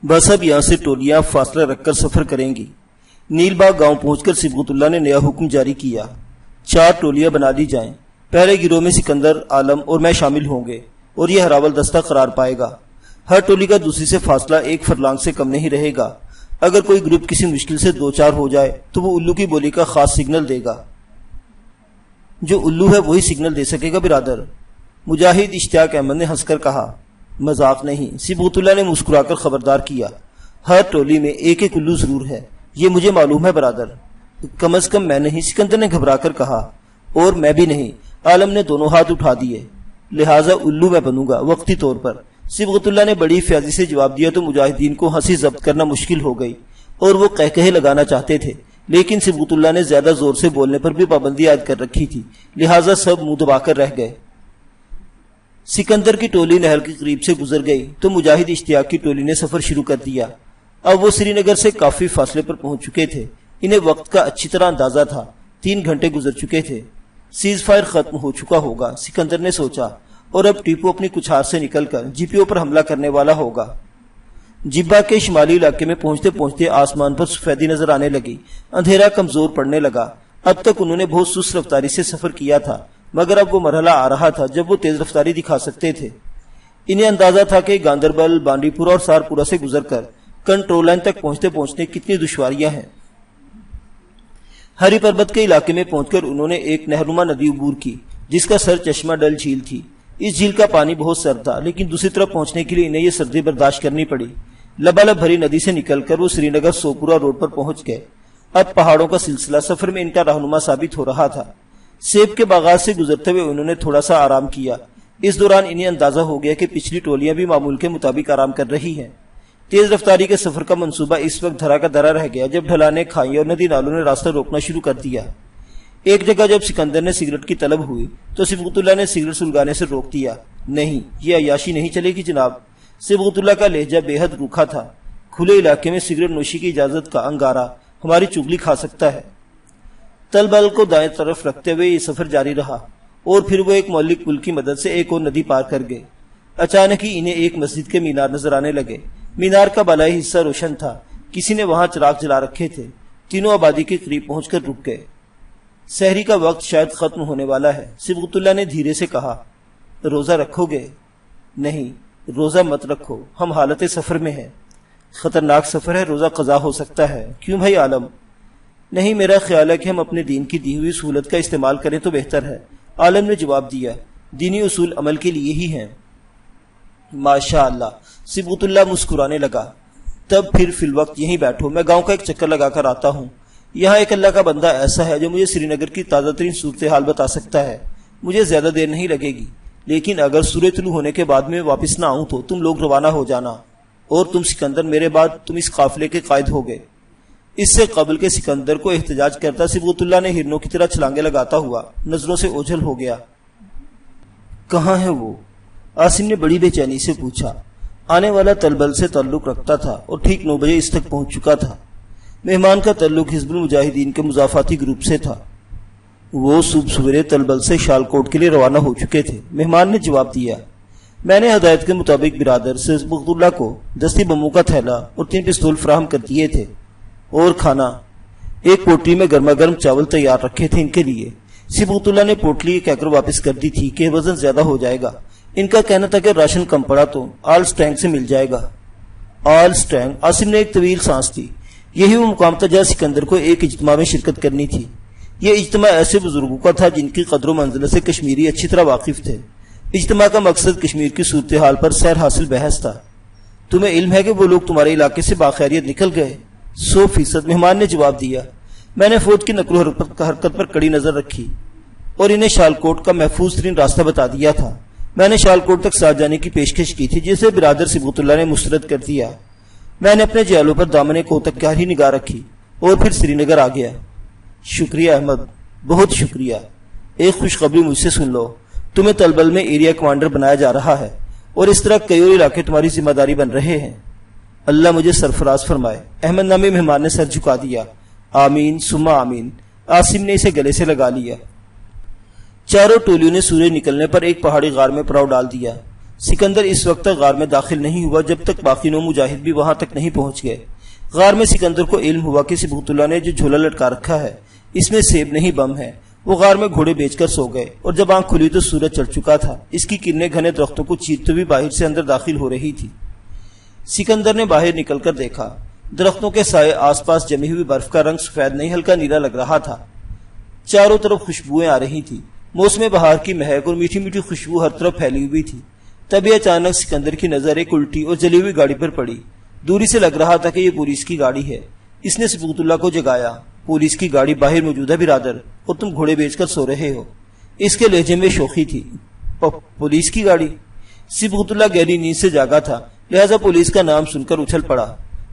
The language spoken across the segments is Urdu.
بس اب یہاں سے ٹولیاں فاصلہ رکھ کر سفر کریں گی۔ نیل باغ گاؤں پہنچ کر صبغت اللہ نے نیا حکم جاری کیا، 4 ٹولیاں بنا لی جائیں۔ پہلے گروہ میں سکندر، عالم اور میں شامل ہوں گے اور یہ ہراول دستہ قرار پائے گا۔ ہر ٹولی کا دوسری سے فاصلہ 1 فرلانگ سے کم نہیں رہے گا۔ اگر کوئی گروپ کسی مشکل سے 2-4 ہو جائے تو وہ الو کی بولی کا خاص سگنل دے گا۔ جو الو ہے وہی سگنل دے سکے گا برادر، مجاہد اشتیاق احمد نے ہنس کر کہا۔ مذاق نہیں، صبغت اللہ نے مسکرا کر خبردار کیا، ہر ٹولی میں 1 الو ضرور ہے، یہ مجھے معلوم ہے برادر۔ کم از کم میں نہیں، سکندر نے گھبرا کر کہا۔ اور میں بھی نہیں، عالم نے دونوں ہاتھ اٹھا دیے۔ لہٰذا الو میں بنوں گا، وقتی طور پر۔ صبغت اللہ نے بڑی فیاضی سے جواب دیا تو مجاہدین کو ہنسی ضبط کرنا مشکل ہو گئی اور وہ قہقہے لگانا چاہتے تھے، لیکن صبغت اللہ نے زیادہ زور سے بولنے پر بھی پابندی عائد کر رکھی تھی، لہٰذا سب منہ دبا کر رہ گئے۔ سکندر کی ٹولی نہر کے قریب سے گزر گئی تو مجاہد اشتیاق کی ٹولی نے سفر شروع کر دیا۔ اب وہ سری نگر سے کافی فاصلے پر پہنچ چکے تھے۔ انہیں وقت کا اچھی طرح اندازہ تھا، 3 گھنٹے گزر چکے تھے۔ سیز فائر ختم ہو چکا ہوگا، سکندر نے سوچا، اور اب ٹیپو اپنی کچھار سے نکل کر جی پی او پر حملہ کرنے والا ہوگا۔ جبا کے شمالی علاقے میں پہنچتے پہنچتے آسمان پر سفیدی نظر آنے لگی، اندھیرا کمزور پڑنے لگا۔ اب تک انہوں نے بہت سست رفتاری سے سفر کیا تھا، مگر اب وہ مرحلہ آ رہا تھا جب وہ تیز رفتاری دکھا سکتے تھے۔ انہیں اندازہ تھا کہ گاندربل، بانڈی پورہ اور سہارپورہ سے گزر کر کنٹرول لائن تک پہنچتے کتنی دشواریاں ہیں۔ ہری پربت کے علاقے میں پہنچ کر انہوں نے ایک نہرنما ندی عبور کی جس کا سر چشمہ ڈل جھیل تھی۔ اس جھیل کا پانی بہت سرد تھا، لیکن دوسری طرف پہنچنے کے لیے انہیں یہ سردی برداشت کرنی پڑی۔ لبالب بھری ندی سے نکل کر وہ سری نگر سوپورہ روڈ پر پہنچ گئے۔ اب پہاڑوں کا سلسلہ سفر میں ان کا رہنما ثابت ہو رہا تھا۔ سیب کے باغات سے گزرتے ہوئے انہوں نے تھوڑا سا آرام کیا۔ اس دوران انہیں اندازہ ہو گیا کہ پچھلی ٹولیاں بھی معمول کے مطابق آرام کر رہی ہیں۔ تیز رفتاری کے سفر کا منصوبہ اس وقت دھرا کا دھرا رہ گیا جب ڈھلانیں، کھائیں اور ندی نالوں نے راستہ روکنا شروع کر دیا۔ ایک جگہ جب سکندر نے سگریٹ کی طلب ہوئی تو صبغت اللہ نے سگریٹ سلگانے سے روک دیا۔ نہیں، یہ عیاشی نہیں چلے گی جناب۔ صبغت اللہ کا لہجہ بے حد روکھا تھا۔ کھلے علاقے میں سگریٹ نوشی کی اجازت کا انگارہ ہماری چگلی کھا سکتا ہے۔ تل بل کو دائیں طرف رکھتے ہوئے یہ سفر جاری رہا اور پھر وہ ایک مولک پل کی مدد سے ایک اور ندی پار کر گئے۔ اچانک ہی انہیں ایک مسجد کے مینار نظر آنے لگے۔ مینار کا بالائی حصہ روشن تھا، کسی نے وہاں چراغ جلا رکھے تھے۔ تینوں آبادی کے قریب پہنچ کر رک گئے۔ سحری کا وقت شاید ختم ہونے والا ہے۔ صبغت اللہ نے دھیرے سے کہا، روزہ رکھو گے؟ نہیں، روزہ مت رکھو، ہم حالت سفر میں ہیں۔ خطرناک سفر ہے، روزہ قضا ہو سکتا ہے۔ کیوں بھائی عالم؟ نہیں، میرا خیال ہے کہ ہم اپنے دین کی دی ہوئی سہولت کا استعمال کریں تو بہتر ہے، عالم نے جواب دیا۔ دینی اصول عمل کے لیے ہی ہیں۔ ماشاء اللہ، صبغت اللہ مسکرانے لگا۔ تب پھر فی الوقت یہیں بیٹھو، میں گاؤں کا ایک چکر لگا کر آتا ہوں۔ یہاں ایک اللہ کا بندہ ایسا ہے جو مجھے سری نگر کی تازہ ترین صورتحال بتا سکتا ہے۔ مجھے زیادہ دیر نہیں لگے گی، لیکن اگر سورج طلوع ہونے کے بعد میں واپس نہ آؤں تو تم لوگ روانہ ہو جانا، اور تم سکندر میرے بعد تم اس قافلے کے قائد ہوگے۔ اس سے قبل کے سکندر کو احتجاج کرتا صبغت اللہ نے ہرنوں کی طرح چھلانگے لگاتا ہوا نظروں سے اوجھل ہو گیا۔ کہاں ہے وہ؟ عاصم نے بڑی بے چینی سے پوچھا۔ آنے والا تلبل سے تعلق رکھتا تھا اور ٹھیک 9 بجے اس تک پہنچ چکا تھا۔ مہمان کا تعلق حزب المجاہدین کے مضافاتی گروپ سے تھا۔ وہ صبح سویرے تلبل سے شال کوٹ کے لیے روانہ ہو چکے تھے، مہمان نے جواب دیا۔ میں نے ہدایت کے مطابق برادر صبغت اللہ کو دستی بموں کا تھیلا اور 3 پستول فراہم کر دیے تھے، اور کھانا ایک پوٹلی میں گرما گرم چاول تیار رکھے تھے ان کے لیے۔ صبغت اللہ نے پوٹلی کہہ کر واپس کر دی تھی کہ وزن زیادہ ہو جائے گا۔ ان کا کہنا تھا کہ راشن کم پڑا تو آل سٹینگ سے مل جائے گا۔ آل سٹینگ؟ عاصم نے ایک طویل سانس دی۔ یہی وہ مقام تھا جہاں سکندر کو ایک اجتماع میں شرکت کرنی تھی۔ یہ اجتماع ایسے بزرگوں کا تھا جن کی قدر و منزلت سے کشمیری اچھی طرح واقف تھے۔ اجتماع کا مقصد کشمیر کی صورتحال پر سیر حاصل بحث تھا۔ تمہیں علم ہے کہ وہ لوگ تمہارے علاقے سے باخیریت نکل گئے؟ 100%، مہمان نے جواب دیا۔ میں نے فوج کی نقل و حرکت پر کڑی نظر رکھی اور انہیں شالکوٹ کا محفوظ ترین راستہ بتا دیا تھا۔ میں نے شالکوٹ تک ساتھ جانے کی پیشکش کی تھی جسے برادر صبغت اللہ نے مسترد کر دیا۔ میں نے اپنے جیلوں پر دامن کو تک کیا ہی نگاہ رکھی اور پھر سری نگر آ گیا۔ شکریہ احمد، بہت شکریہ۔ ایک خوشخبری مجھ سے سن لو، تمہیں تلبل میں ایریا کمانڈر بنایا جا رہا ہے اور اس طرح کئی اور علاقے تمہاری ذمہ داری بن رہے ہیں۔ اللہ مجھے سرفراز فرمائے۔ احمد نامی مہمان نے سر جھکا دیا۔ آمین ثم آمین۔ عاصم نے اسے گلے سے لگا لیا۔ چاروں ٹولیوں نے سورج نکلنے پر ایک پہاڑی غار میں پڑاؤ ڈال دیا۔ سکندر اس وقت تک غار میں داخل نہیں ہوا جب تک باقی 9 مجاہد بھی وہاں تک نہیں پہنچ گئے۔ غار میں سکندر کو علم ہوا کہ صبغت اللہ نے جو جھولا لٹکا رکھا ہے اس میں سیب نہیں بم ہے۔ وہ غار میں گھوڑے بیچ کر سو گئے، اور جب آنکھ کھلی تو سورج چڑھ چکا تھا۔ اس کی کرنیں گھنے درختوں کو چیرتے ہوئے باہر سے اندر داخل ہو رہی تھی۔ سکندر نے باہر نکل کر دیکھا، درختوں کے سائے آس پاس جمی ہوئی برف کا رنگ سفید نہیں ہلکا نیلا لگ رہا تھا۔ چاروں طرف خوشبوئیں آ رہی تھی، موسم بہار کی مہک اور میٹھی میٹھی خوشبو ہر طرف پھیلی ہوئی تھی۔ تبھی اچانک سکندر کی نظر ایک الٹی اور جلی ہوئی گاڑی پر پڑی۔ دوری سے لگ رہا تھا کہ یہ پولیس کی گاڑی ہے۔ اس نے صبغت اللہ کو جگایا۔ پولیس کی گاڑی باہر موجود ہے برادر، اور تم گھوڑے بیچ کر سو رہے ہو۔ اس کے لہجے میں شوخی تھی۔ پولیس کی گاڑی؟ صبغت اللہ گہری نیند سے جاگا تھا، لہذا پولیس کا نام سن کر اچھل پڑا۔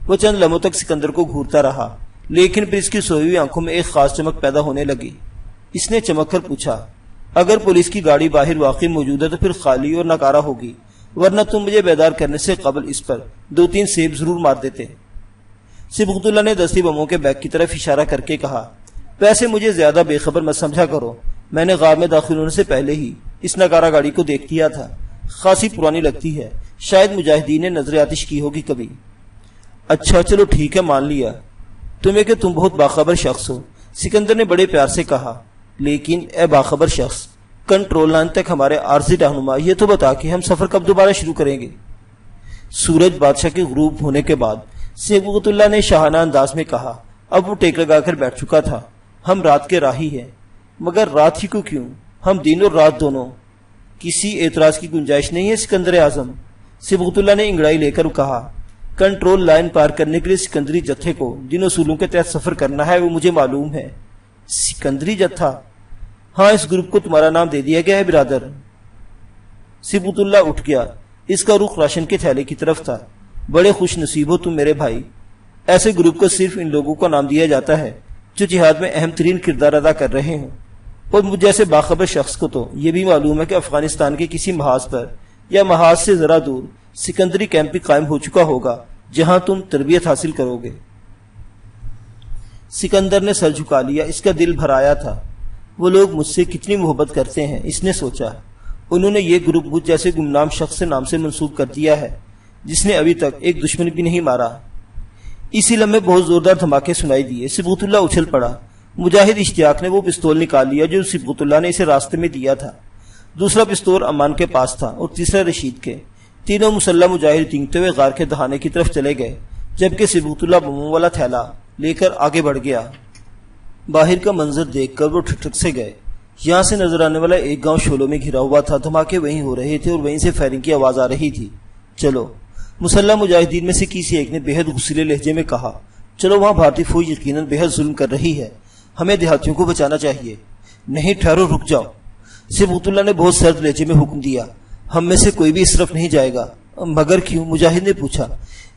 وہ چند لمحوں تک سکندر کو گھورتا رہا، لیکن پھر اس کی سوئی ہوئی آنکھوں میں ایک خاص چمک پیدا ہونے لگی۔ اس نے چمک کر پوچھا، اگر پولیس کی گاڑی باہر واقعی موجود ہے تو پھر خالی اور ناکارہ ہوگی، ورنہ تم مجھے بیدار کرنے سے قبل اس پر 2-3 سیب ضرور مار دیتے۔ صبغت اللہ نے دستی بموں کے بیگ کی طرف اشارہ کر کے کہا، ویسے مجھے زیادہ بے خبر مت سمجھا کرو، میں نے غار میں داخل ہونے سے پہلے ہی اس ناکارہ گاڑی کو دیکھ لیا تھا۔ خاصی پرانی لگتی ہے، شاید مجاہدین نے نظر آتش کی ہوگی کبھی۔ اچھا چلو ٹھیک ہے، مان لیا تمہیں کہ تم بہت باخبر شخص ہو، سکندر نے بڑے پیار سے کہا۔ لیکن اے باخبر شخص، کنٹرول لائن تک ہمارے عارضی رہنما یہ تو بتا کہ ہم سفر کب دوبارہ شروع کریں گے؟ سورج بادشاہ کے غروب ہونے کے بعد صبغت اللہ نے شاہانہ انداز میں کہا۔ اب وہ ٹیک لگا کر بیٹھ چکا تھا۔ ہم رات کے راہی ہیں، مگر رات ہی کو کیوں؟ ہم دن اور رات دونوں۔ کسی اعتراض کی گنجائش نہیں ہے سکندر اعظم؟ صبغت اللہ نے انگڑائی لے کر کہا۔ کنٹرول لائن پار کرنے کے لیے سکندری جتھے کو جن اصولوں کے تحت سفر کرنا ہے وہ مجھے معلوم ہے۔ سکندری جتھا؟ ہاں، اس گروپ کو تمہارا نام دے دیا گیا ہے برادر۔ صبغت اللہ اٹھ گیا۔ اس کا رخ راشن کے تھیلے کی طرف تھا۔ بڑے خوش نصیب ہو تم میرے بھائی۔ ایسے گروپ کو صرف ان لوگوں کا نام دیا جاتا ہے جو جہاد میں اہم ترین کردار ادا کر رہے ہوں، اور مجھ جیسے باخبر شخص کو تو یہ بھی معلوم ہے کہ افغانستان کے کسی محاذ پر یا محاذ سے ذرا دور سکندری کیمپ بھی قائم ہو چکا ہوگا جہاں تم تربیت حاصل کرو گے۔ سکندر نے سر جھکا لیا۔ اس کا دل بھر آیا تھا۔ وہ لوگ مجھ سے کتنی محبت کرتے ہیں، اس نے سوچا۔ انہوں نے یہ گروپ مجھ جیسے گمنام شخص سے نام سے منسوب کر دیا ہے جس نے ابھی تک ایک دشمن بھی نہیں مارا۔ اسی لمحے بہت زوردار دھماکے سنائی دیے۔ صبغت اللہ اچھل پڑا۔ مجاہد اشتیاق نے وہ پستول نکال لیا جو صبغت اللہ نے اسے راستے میں دیا تھا۔ دوسرا پستول امان کے پاس تھا اور تیسرا رشید کے۔ تینوں مسلح مجاہد تینگتے ہوئے غار کے دہانے کی طرف چلے گئے، جبکہ صبغت اللہ بموں والا تھیلا لے کر آگے بڑھ گیا۔ باہر کا منظر دیکھ کر وہ ٹھٹک سے گئے۔ یہاں سے نظر آنے والا ایک گاؤں شولوں میں گھرا ہوا تھا۔ دھماکے وہیں ہو رہے تھے اور وہیں سے فائرنگ کی آواز آ رہی تھی۔ چلو، مسلح مجاہدین میں سے کسی ایک نے بےحد غصیلے لہجے میں کہا، چلو، وہاں بھارتی فوج یقیناً بےحد ظلم کر رہی ہے، ہمیں دیہاتیوں کو بچانا چاہیے۔ نہیں، ٹھہرو، رک جاؤ۔ صبغت اللہ نے بہت سرد لہجے میں حکم دیا۔ ہم میں سے کوئی بھی اس طرف نہیں جائے گا۔ مگر کیوں؟ مجاہد نے پوچھا۔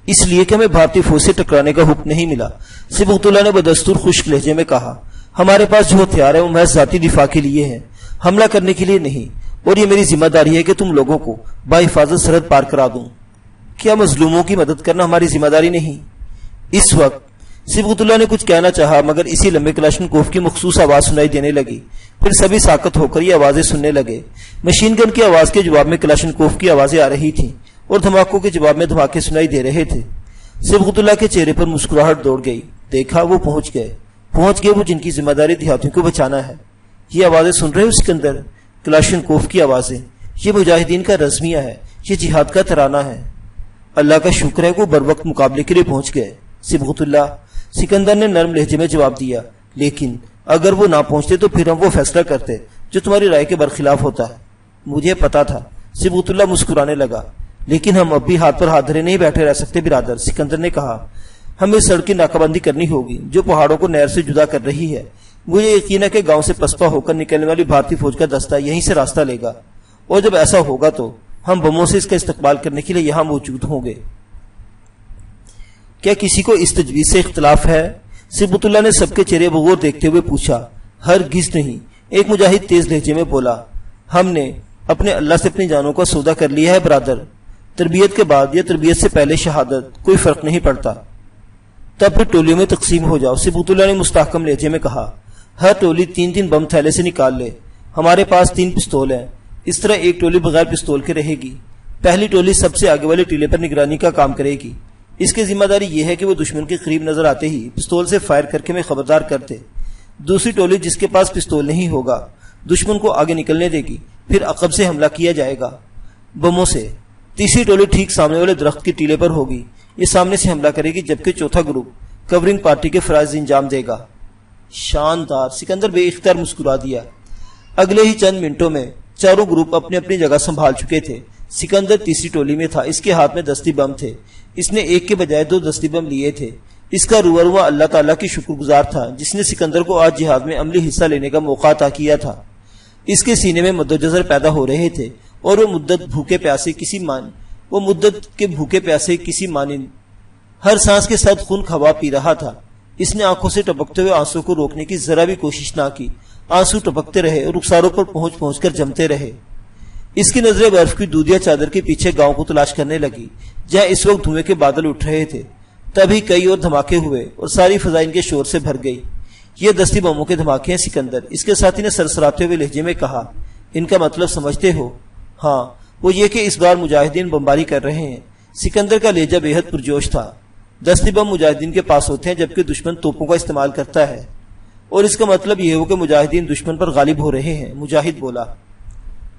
اس لیے کہ ہمیں بھارتی فوج سے ٹکرانے کا حکم نہیں ملا، صبغت اللہ نے بدستور خشک لہجے میں کہا۔ ہمارے پاس جو ہتھیار ہے وہ محض ذاتی دفاع کے لیے ہے، حملہ کرنے کے لیے نہیں، اور یہ میری ذمہ داری ہے کہ تم لوگوں کو باحفاظت سرحد پار کرا دوں۔ کیا مظلوموں کی مدد کرنا ہماری ذمہ داری نہیں؟ اس وقت صبغت اللہ نے کچھ کہنا چاہا، مگر اسی لمحے کلاشنکوف کی مخصوص آواز سنائی دینے لگی۔ پھر سبھی ساکت ہو کر یہ آوازیں سننے لگے۔ مشین گن کی آواز کے جواب میں کلاشنکوف کی آوازیں آ رہی تھیں، اور دھماکوں کے جواب میں دھماکے سنائی دے رہے تھے۔ صبغت اللہ کے چہرے پر مسکراہٹ دوڑ گئی۔ دیکھا، وہ پہنچ گئے وہ جن کی ذمہ داری دیہاتیوں کو بچانا ہے۔ یہ آوازیں سن رہے ہو سکندر؟ کلاشنکوف کی آوازیں۔ یہ مجاہدین کا رزمیہ ہے، یہ جہاد کا ترانہ ہے۔ اللہ کا شکر ہے کہ وہ بر وقت مقابلے کے لیے پہنچ گئے۔ صبغت اللہ، سکندر نے نرم لہجے میں جواب دیا، لیکن اگر وہ نہ پہنچتے تو پھر ہم وہ فیصلہ کرتے جو تمہاری رائے کے برخلاف ہوتا ہے۔ مجھے پتا تھا۔ صبغت اللہ مسکرانے لگا۔ لیکن ہم اب بھی ہاتھ پر ہاتھ دھرے نہیں بیٹھے رہ سکتے برادر، سکندر نے کہا۔ ہمیں سڑک کی ناکہ بندی کرنی ہوگی جو پہاڑوں کو نہر سے جدا کر رہی ہے۔ مجھے یقین ہے کہ گاؤں سے پسپا ہو کر نکلنے والی بھارتی فوج کا دستہ یہیں سے راستہ لے گا، اور جب ایسا ہوگا تو ہم بموں سے اس کا استقبال کرنے کے لیے یہاں موجود ہوں گے۔ کیا کسی کو اس تجویز سے اختلاف ہے؟ صبغت اللہ نے سب کے چہرے بغور دیکھتے ہوئے پوچھا۔ ہرگز نہیں، ایک مجاہد تیز لہجے میں بولا۔ ہم نے اپنے اللہ سے اپنی جانوں کا سودا کر لیا ہے برادر۔ تربیت کے بعد یا تربیت سے پہلے شہادت، کوئی فرق نہیں پڑتا۔ تب پھر ٹولیوں میں تقسیم ہو جاؤ، صبغت اللہ نے مستحکم لہجے میں کہا۔ ہر ٹولی 3 بم تھیلے سے نکال لے۔ ہمارے پاس 3 پستول ہیں، اس طرح ایک ٹولی بغیر پستول کے رہے گی۔ پہلی ٹولی سب سے آگے والے ٹیلے پر نگرانی کا کام کرے گی۔ اس کی ذمہ داری یہ ہے کہ وہ دشمن کے قریب نظر آتے ہی پستول سے فائر کر کے میں خبردار کرتے۔ دوسری ٹولی جس کے پاس پستول نہیں ہوگا دشمن کو آگے نکلنے دے گی، پھر عقب سے حملہ کیا جائے گا بموں سے۔ تیسری ٹولی ٹھیک سامنے والے درخت کے ٹیلے پر ہوگی، یہ سامنے سے حملہ کرے گی، جبکہ چوتھا گروپ کورنگ پارٹی کے فرائض انجام دے گا۔ شاندار! سکندر بے اختیار مسکرا دیا۔ اگلے ہی چند منٹوں میں چاروں گروپ اپنی اپنی جگہ سنبھال چکے تھے۔ سکندر تیسری ٹولی میں تھا، اس کے ہاتھ میں دستی بم تھے، اس نے ایک کے بجائے 2 دستی بم لیے تھے۔ اس کا روح روا اللہ تعالیٰ کی شکر گزار تھا جس نے سکندر کو آج جہاد میں عملی حصہ لینے کا موقع عطا کیا تھا۔ اس کے سینے میں مد و جزر پیدا ہو رہے تھے اور وہ مدت کے بھوکے پیاسے کسی مانند ہر سانس کے ساتھ خون خوا پی رہا تھا۔ اس نے آنکھوں سے ٹپکتے ہوئے آنسو کو روکنے کی ذرا بھی کوشش نہ کی، آنسو ٹپکتے رہے اور رخساروں پر پہنچ پہنچ کر جمتے رہے۔ اس کی نظریں برف کی دودھیا چادر کے پیچھے گاؤں کو تلاش کرنے لگی جہاں اس وقت دھوئیں کے بادل اٹھ رہے تھے۔ تبھی کئی اور دھماکے ہوئے اور ساری فضا ان کے شور سے بھر گئی۔ یہ دستی بموں کے دھماکے ہیں سکندر، اس کے ساتھی نے سرسراتے ہوئے لہجے میں کہا۔ ان کا مطلب سمجھتے ہو؟ ہاں، وہ یہ کہ اس بار مجاہدین بمباری کر رہے ہیں۔ سکندر کا لہجہ بے حد پرجوش تھا۔ دستی بم مجاہدین کے پاس ہوتے ہیں جبکہ دشمن توپوں کا استعمال کرتا ہے، اور اس کا مطلب یہ ہو کہ مجاہدین دشمن پر غالب ہو رہے ہیں، مجاہد بولا۔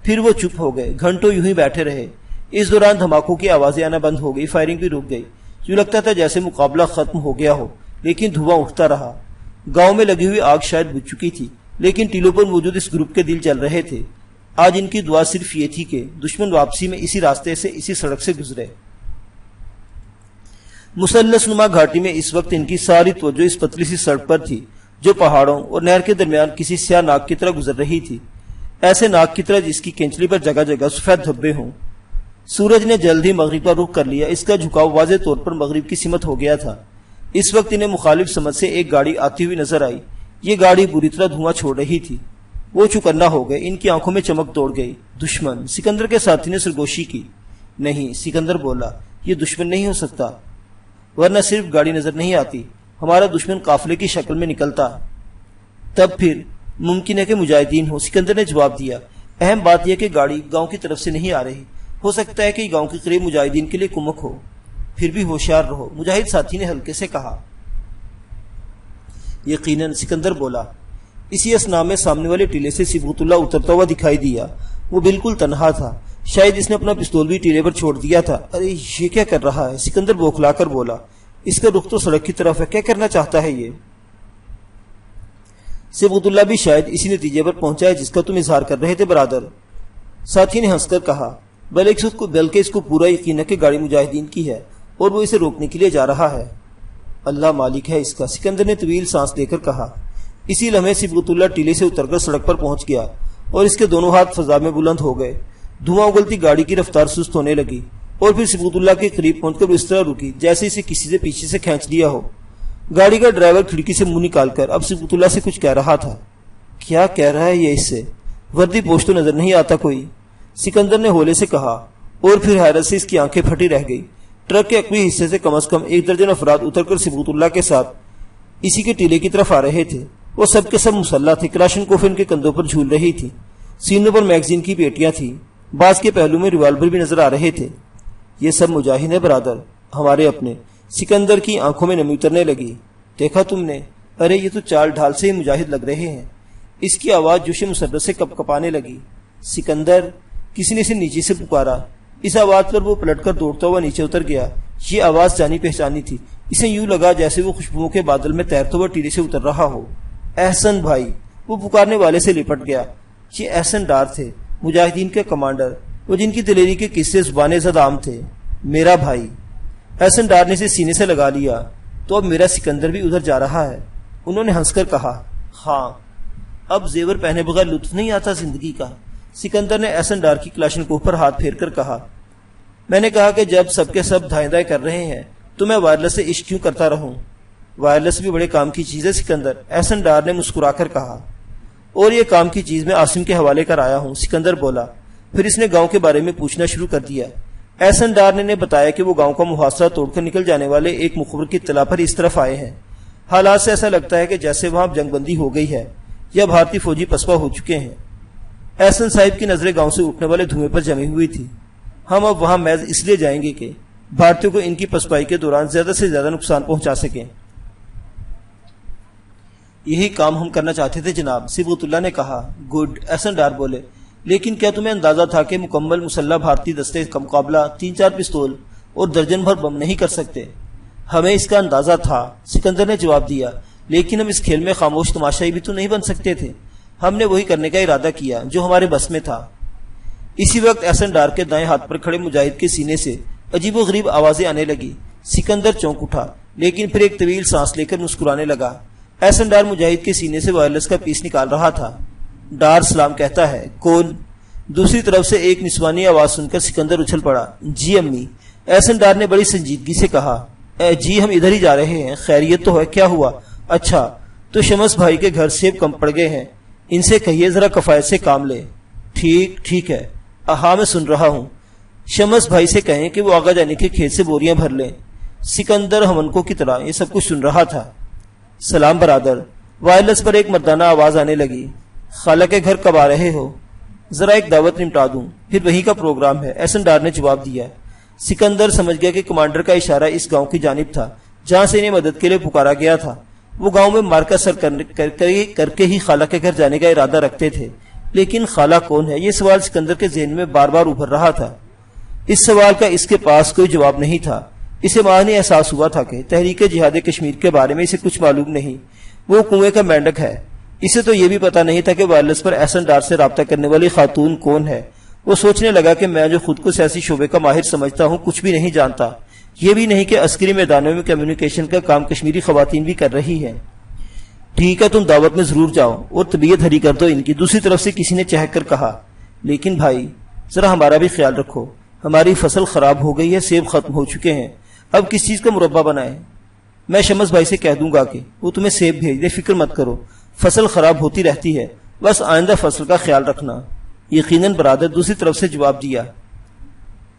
پھر وہ چپ ہو گئے، گھنٹوں یوں ہی بیٹھے رہے۔ اس دوران دھماکوں کی آوازیں آنا بند ہو گئی، فائرنگ بھی رک گئی۔ یوں لگتا تھا جیسے مقابلہ ختم ہو گیا ہو، لیکن دھواں اٹھتا رہا۔ گاؤں میں لگی ہوئی آگ شاید بجھ چکی تھی، لیکن ٹیلوں پر موجود اس گروپ کے دل جل رہے تھے۔ آج ان کی دعا صرف یہ تھی کہ دشمن واپسی میں اسی راستے سے، اسی سڑک سے گزرے۔ مثلث نما گھاٹی میں اس وقت ان کی ساری توجہ اس پتلی سی سڑک پر تھی جو پہاڑوں اور نہر کے درمیان کسی سیاہ ناک کی طرح گزر رہی تھی، ایسے ناک کی طرح جس کی کینچلی پر جگہ جگہ سفید دھبے ہوں۔ سورج نے جلد ہی مغرب کا رخ کر لیا، اس کا جھکاؤ واضح طور پر مغرب کی سمت ہو گیا تھا۔ اس وقت انہیں مخالف سمت سے ایک گاڑی آتی ہوئی نظر آئی، یہ گاڑی بری طرح دھواں چھوڑ رہی تھی۔ وہ چوکنا ہو گئے، ان کی آنکھوں میں چمک دوڑ گئی۔ دشمن! سکندر کے ساتھی نے سرگوشی کی۔ نہیں، سکندر بولا، یہ دشمن نہیں ہو سکتا، ورنہ صرف گاڑی نظر نہیں آتی، ہمارا دشمن قافلے کی شکل میں نکلتا۔ تب پھر ممکن ہے کہ مجاہدین ہو، سکندر نے جواب دیا۔ اہم بات یہ کہ گاڑی گاؤں کی طرف سے نہیں آ رہی، ہو سکتا ہے کہ گاؤں کے قریب مجاہدین کے لیے کمک ہو۔ پھر بھی ہوشیار رہو، مجاہد ساتھی نے ہلکے سے کہا۔ یقیناً، سکندر بولا۔ اسی اثنا میں سامنے والے ٹیلے سے صبغت اللہ اترتا ہوا دکھائی دیا۔ وہ بالکل تنہا تھا، شاید اس نے اپنا پستول بھی ٹیلے پر چھوڑ دیا تھا۔ ارے یہ کیا کر رہا ہے؟ سکندر بوکھلا کر بولا۔ اس کا رخ تو سڑک کی طرف ہے، کیا کرنا چاہتا ہے یہ؟ صبغت اللہ بھی شاید اسی نتیجے پر پہنچا ہے جس کا تم اظہار کر رہے تھے برادر، ساتھی نے ہنس کر کہا۔ بلکہ اس کو پورا یقین ہے کہ گاڑی مجاہدین کی ہے اور وہ اسے روکنے کے لیے جا رہا ہے۔ اللہ مالک ہے اس کا، سکندر نے طویل سانس لے کر کہا۔ اسی لمحے صبغت اللہ ٹیلے سے اتر کر سڑک پر پہنچ گیا اور اس کے دونوں ہاتھ فضا میں بلند ہو گئے۔ دھواں اگلتی گاڑی کی رفتار سست ہونے لگی اور پھر صبغت اللہ کے قریب پہنچ کر اس طرح رکی جیسے اسے کسی سے پیچھے سے کھینچ لیا ہو۔ گاڑی کا ڈرائیور کھڑکی سے منہ نکال کر اب صبغت اللہ سے کچھ کہہ رہا تھا۔ کیا کہہ رہا ہے یہ اس سے؟ وردی پوش تو نظر نہیں آتا کوئی، سکندر نے ہولے سے کہا، اور پھر حیرت سے اس کی آنکھیں پھٹی رہ گئی۔ ٹرک کے عقبی حصے سے کم از کم 1 درجن افراد اتر کر صبغت اللہ کے ساتھ اسی کے ٹیلے کی طرف آ رہے تھے۔ وہ سب کے سب مسلح تھے، کلاشن کوف ان کے کندھوں پر جھول رہی تھی، سینوں پر میگزین کی پیٹیاں تھیں، بعض کے پہلو میں ریوالور بھی نظر آ رہے تھے۔ یہ سب مجاہد ہیں برادر، ہمارے اپنے۔ سکندر کی آنکھوں میں نمی اترنے لگی۔ دیکھا تم نے؟ ارے یہ تو چال ڈھال سے ہی مجاہد لگ رہے ہیں۔ اس کی آواز جوش مسرت سے کپ کپانے لگی۔ سکندر! کسی نے اسے نیچے سے پکارا۔ اس آواز پر وہ پلٹ کر دوڑتا ہوا نیچے اتر گیا۔ یہ آواز جانی پہچانی تھی، اسے یوں لگا جیسے وہ خوشبوؤں کے بادل میں تیرتا ہوا ٹیلے سے اتر رہا ہو۔ احسن بھائی! وہ پکارنے والے سے لپٹ گیا۔ یہ احسن ڈار تھے، مجاہدین کے کمانڈر، وہ جن کی دلیری کے قصے زبان زد عام تھے۔ میرا بھائی! احسن ڈار نے اسے سینے سے لگا لیا۔ تو اب میرا سکندر بھی ادھر جا رہا ہے، انہوں نے ہنس کر کہا۔ ہاں، اب زیور پہنے بغیر لطف نہیں آتا زندگی کا، سکندر نے احسن ڈار کی کلاشن کوف پر ہاتھ پھیر کر کہا۔ میں نے کہا کہ جب سب کے سب دھائیں دھائیں کر رہے ہیں تو میں وائرلیس سے عشق کیوں کرتا رہوں؟ وائرلیس بھی بڑے کام کی چیز ہے سکندر، احسن ڈار نے مسکرا کر کہا۔ اور یہ کام کی چیز میں عاصم کے حوالے کر آیا ہوں، سکندر بولا۔ پھر اس نے گاؤں کے بارے میں پوچھنا شروع کر دیا۔ احسن ڈار نے بتایا کہ وہ گاؤں کا محاصرہ توڑ کر نکل جانے والے ایک مخبر کی اطلاع پر اس طرف آئے ہیں۔ حالات سے ایسا لگتا ہے کہ جیسے وہاں جنگ بندی ہو گئی ہے یا بھارتی فوجی پسپا ہو چکے ہیں۔ احسن صاحب کی نظریں گاؤں سے اٹھنے والے دھوئیں پر جمی ہوئی تھی۔ ہم اب وہاں محض اس لیے جائیں گے کہ بھارتیوں کو ان کی پسپائی کے دوران زیادہ سے زیادہ نقصان پہنچا سکیں۔ یہی کام ہم کرنا چاہتے تھے جناب، صبغت اللہ نے کہا۔ گڈ، احسن ڈار بولے، لیکن کیا تمہیں اندازہ تھا کہ مکمل مسلح بھارتی دستے کا مقابلہ 3-4 پستول اور درجن بھر بم نہیں کر سکتے؟ ہمیں اس کا اندازہ تھا، سکندر نے جواب دیا، لیکن ہم اس کھیل میں خاموش تماشائی بھی تو نہیں بن سکتے تھے۔ ہم نے وہی کرنے کا ارادہ کیا جو ہمارے بس میں تھا۔ اسی وقت احسن ڈار کے دائیں ہاتھ پر کھڑے مجاہد کے سینے سے عجیب و غریب آوازیں آنے لگی۔ سکندر چونک اٹھا، لیکن پھر ایک طویل سانس لے کر مسکرانے لگا۔ احسن ڈار مجاہد کے سینے سے وائرلیس کا پیس نکال رہا تھا۔ ڈار سلام کہتا ہے، کون؟ دوسری طرف سے ایک نسوانی آواز سن کر سکندر اچھل پڑا۔ جی امی، احسن ڈار نے بڑی سنجیدگی سے کہا۔ جی ہم ادھر ہی جا رہے ہیں، خیریت تو ہے؟ کیا ہوا؟ اچھا تو شمس بھائی کے گھر سیب کم پڑ گئے ہیں، ان سے کہیے ذرا کفایت سے کام لے۔ ٹھیک ہے، ہاں میں سن رہا ہوں۔ شمس بھائی سے کہیں کہ وہ آگا جانے کے کھیت سے بوریاں بھر لیں۔ سکندر ہمنکو کی طرح یہ سب کچھ سن رہا تھا۔ سلام برادر، وائرلیس پر ایک مردانہ آواز آنے لگی۔ خالہ کے گھر کب آ رہے ہو؟ ذرا ایک دعوت نمٹا دوں، پھر وہیں کا پروگرام ہے، احسن ڈار نے جواب دیا۔ سکندر سمجھ گیا کہ کمانڈر کا اشارہ اس گاؤں کی جانب تھا جہاں سے انہیں مدد کے لیے پکارا گیا تھا۔ وہ گاؤں میں مارکا سر کر کے ہی خالہ کے گھر جانے کا ارادہ رکھتے تھے، لیکن خالہ کون ہے، یہ سوال سکندر کے ذہن میں بار بار ابھر رہا تھا۔ اس سوال کا اس کے پاس کوئی جواب نہیں تھا۔ اسے معنی احساس ہوا تھا کہ تحریک جہاد کشمیر کے بارے میں اسے کچھ معلوم نہیں۔ وہ کنویں کا مینڈک ہے۔ اسے تو یہ بھی پتا نہیں تھا کہ وائرلیس پر احسن ڈار سے رابطہ کرنے والی خاتون کون ہے۔ وہ سوچنے لگا کہ میں جو خود کو سیاسی شعبے کا ماہر سمجھتا ہوں کچھ بھی نہیں جانتا، یہ بھی نہیں کہ عسکری میدانوں میں کمیونیکیشن کا کام کشمیری خواتین بھی کر رہی ہیں۔ ٹھیک ہے، تم دعوت میں ضرور جاؤ اور طبیعت ہری کر دو ان کی، دوسری طرف سے کسی نے چہک کر کہا۔ لیکن بھائی ذرا ہمارا بھی خیال رکھو، ہماری فصل خراب ہو گئی ہے، سیب ختم ہو چکے ہیں، اب کس چیز کا مربع بنائیں؟ میں شمس بھائی سے کہہ دوں گا کہ وہ تمہیں سیب بھیج دے، فکر مت کرو، فصل خراب ہوتی رہتی ہے، بس آئندہ فصل کا خیال رکھنا۔ یقیناً برادر، دوسری طرف سے جواب دیا۔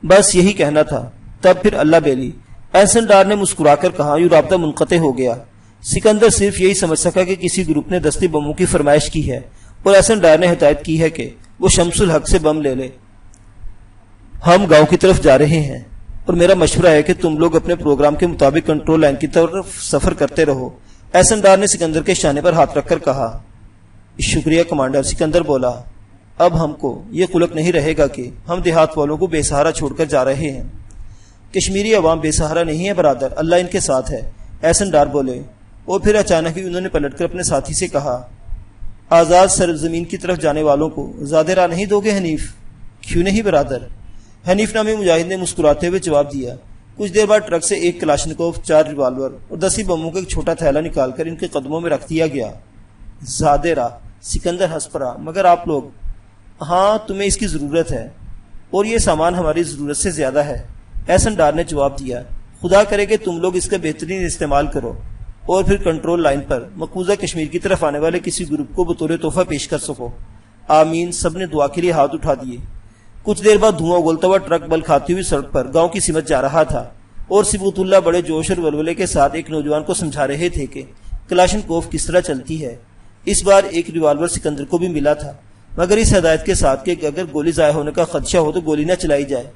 بس یہی کہنا تھا، تب پھر اللہ بیلی، احسن ڈار نے مسکرا کر کہا۔ یوں رابطہ منقطع ہو گیا۔ سکندر صرف یہی سمجھ سکا کہ کسی گروپ نے دستی بموں کی فرمائش کی ہے اور احسن ڈار نے ہدایت کی ہے کہ وہ شمس الحق سے بم لے لے۔ ہم گاؤں کی طرف جا رہے ہیں اور میرا مشورہ ہے کہ تم لوگ اپنے پروگرام کے مطابق کنٹرول لائن کی طرف سفر کرتے رہو، احسن ڈار نے سکندر کے شانے پر ہاتھ رکھ کر کہا۔ شکریہ کمانڈر، سکندر بولا۔ اب ہم کو یہ قلق نہیں رہے گا کہ ہم دیہات والوں کو بے سہارا چھوڑ کر جا رہے ہیں۔ کشمیری عوام بے سہارا نہیں ہے برادر، اللہ ان کے ساتھ ہے، احسن ڈار بولے۔ اور پھر اچانک ہی انہوں نے پلٹ کر اپنے ساتھی سے کہا، آزاد سرزمین کی طرف جانے والوں کو زیادہ راہ نہیں دو گے حنیف؟ کیوں نہیں برادر، حنیف نامی مجاہد نے مسکراتے ہوئے جواب دیا۔ کچھ دیر بعد ٹرک سے ایک کلاشنکوف، 4 ریوالور اور 10 بموں کا ایک چھوٹا تھیلا نکال کر ان کے قدموں میں رکھ دیا گیا۔ زیادہ راہ، سکندر ہنس پڑا، مگر آپ لوگ؟ ہاں تمہیں اس کی ضرورت ہے اور یہ سامان ہماری ضرورت سے زیادہ ہے، احسن ڈار نے جواب دیا۔ خدا کرے کہ تم لوگ اس کا بہترین استعمال کرو اور پھر کنٹرول لائن پر مقبوضہ کشمیر کی طرف آنے والے کسی گروپ کو بطور تحفہ پیش کر سکو۔ آمین، سب نے دعا کے لیے ہاتھ اٹھا دیے۔ کچھ دیر بعد دھواں اگلتا ہوا ٹرک بل کھاتی ہوئی سڑک پر گاؤں کی سمت جا رہا تھا اور صبغت اللہ بڑے جوش اور ولولے کے ساتھ ایک نوجوان کو سمجھا رہے تھے کہ کلاشنکوف کس طرح چلتی ہے۔ اس بار ایک ریوالور سکندر کو بھی ملا تھا، مگر اس ہدایت کے ساتھ کہ اگر گولی ضائع ہونے کا خدشہ ہو تو گولی نہ چلائی جائے۔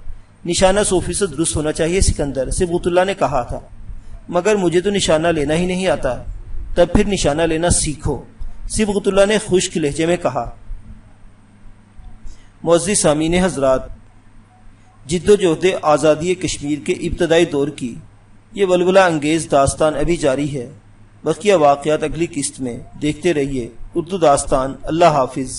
نشانہ 100% درست ہونا چاہیے سکندر، صبغت اللہ نے کہا تھا۔ مگر مجھے تو نشانہ لینا ہی نہیں آتا۔ تب پھر نشانہ لینا سیکھو، صبغت اللہ نے خشک لہجے میں کہا۔ معزز سامعین حضرات، جد و جہد آزادی کشمیر کے ابتدائی دور کی یہ ولولہ انگیز داستان ابھی جاری ہے۔ بقیہ واقعات اگلی قسط میں دیکھتے رہیے۔ اردو داستان۔ اللہ حافظ۔